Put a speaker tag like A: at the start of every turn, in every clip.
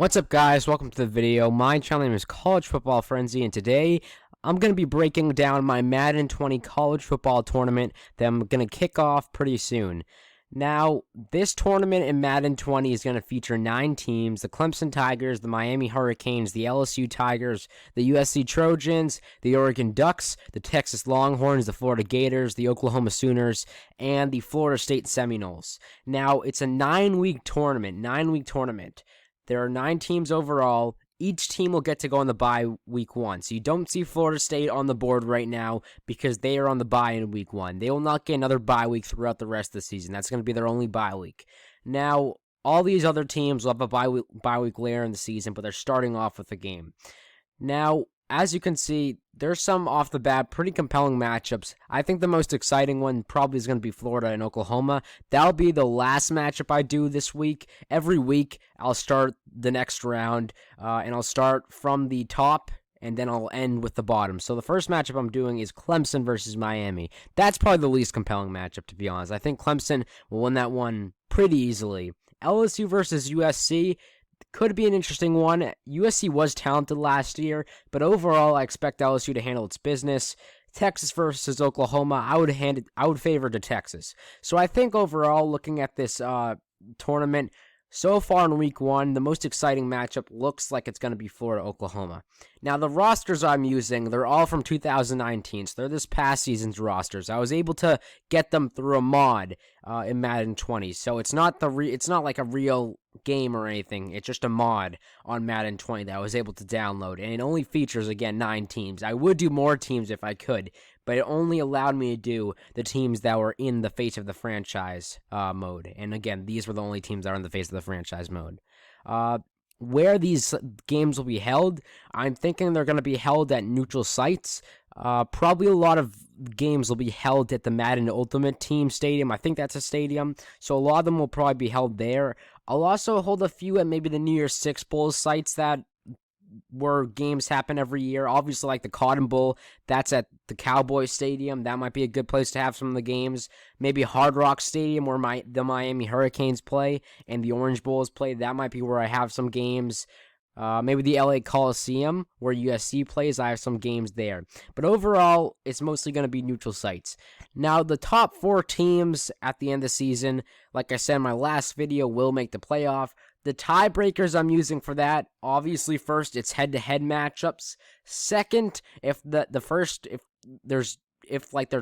A: What's up, guys? Welcome to the video. My channel name is College Football Frenzy, and today I'm going to be breaking down my Madden 20 college football tournament that I'm going to kick off pretty soon. Now, this tournament in Madden 20 is going to feature 9 teams: the Clemson Tigers, the Miami Hurricanes, the LSU Tigers, the USC Trojans, the Oregon Ducks, the Texas Longhorns, the Florida Gators, the Oklahoma Sooners, and the Florida State Seminoles. Now, it's a 9-week tournament. There are 9 teams overall. Each team will get to go on the bye week 1. So you don't see Florida State on the board right now because they are on the bye in week 1. They will not get another bye week throughout the rest of the season. That's going to be their only bye week. Now, all these other teams will have a bye week later in the season, but they're starting off with a game. Now, as you can see, there's some off the bat pretty compelling matchups. I think the most exciting one probably is going to be Florida and Oklahoma. That'll be the last matchup I do this week. Every week, I'll start the next round, and I'll start from the top, and then I'll end with the bottom. So the first matchup I'm doing is Clemson versus Miami. That's probably the least compelling matchup, to be honest. I think Clemson will win that one pretty easily. LSU versus USC could be an interesting one. USC was talented last year, but overall, I expect LSU to handle its business. Texas versus Oklahoma, I would favor to Texas. So I think overall, looking at this tournament, so far in week 1, the most exciting matchup looks like it's going to be Florida-Oklahoma. Now, the rosters I'm using, they're all from 2019, so they're this past season's rosters. I was able to get them through a mod in Madden 20, so it's not like a real game or anything. It's just a mod on Madden 20 that I was able to download, and it only features, again, 9 teams. I would do more teams if I could, but it only allowed me to do the teams that were in the face of the franchise mode. And again, these were the only teams that are in the face of the franchise mode. Where these games will be held, I'm thinking they're going to be held at neutral sites. Probably a lot of games will be held at the Madden Ultimate Team Stadium. I think that's a stadium, so a lot of them will probably be held there. I'll also hold a few at maybe the New Year's Six Bowl sites where games happen every year. Obviously, like the Cotton Bowl, that's at the Cowboys Stadium. That might be a good place to have some of the games. Maybe Hard Rock Stadium, where the Miami Hurricanes play, and the Orange Bowl is played. That might be where I have some games. Maybe the LA Coliseum, where USC plays, I have some games there. But overall, it's mostly going to be neutral sites. Now, the top 4 teams at the end of the season, like I said in my last video, will make the playoff. The tiebreakers I'm using for that, obviously, first, it's head-to-head matchups. Second, if they're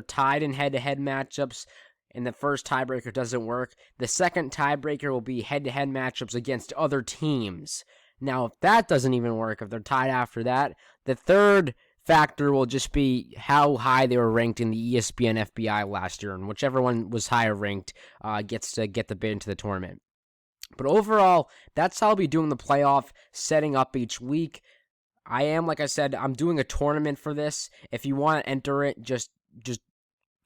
A: tied in head-to-head matchups and the first tiebreaker doesn't work, the second tiebreaker will be head-to-head matchups against other teams. Now, if that doesn't even work, if they're tied after that, the third factor will just be how high they were ranked in the ESPN FBI last year, and whichever one was higher ranked gets to get the bid into the tournament. But overall, that's how I'll be doing the playoff, setting up each week. Like I said, I'm doing a tournament for this. If you want to enter it, just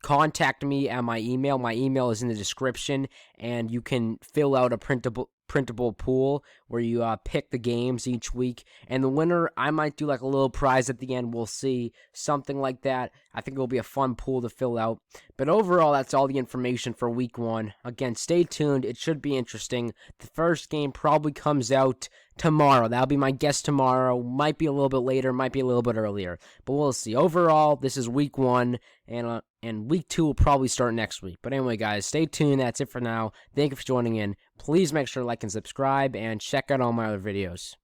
A: contact me at my email. My email is in the description, and you can fill out a printable pool where you pick the games each week, and the winner, I might do like a little prize at the end. We'll see, something like that. I think it'll be a fun pool to fill out. But overall, that's all the information for week 1. Again, stay tuned. It should be interesting. The first game probably comes out tomorrow. That'll be my guess tomorrow. Might be a little bit later, might be a little bit earlier, but we'll see. Overall, this is week 1, and week 2 will probably start next week. But anyway, guys, stay tuned. That's it for now. Thank you for joining in. Please make sure to like and subscribe, and check out all my other videos.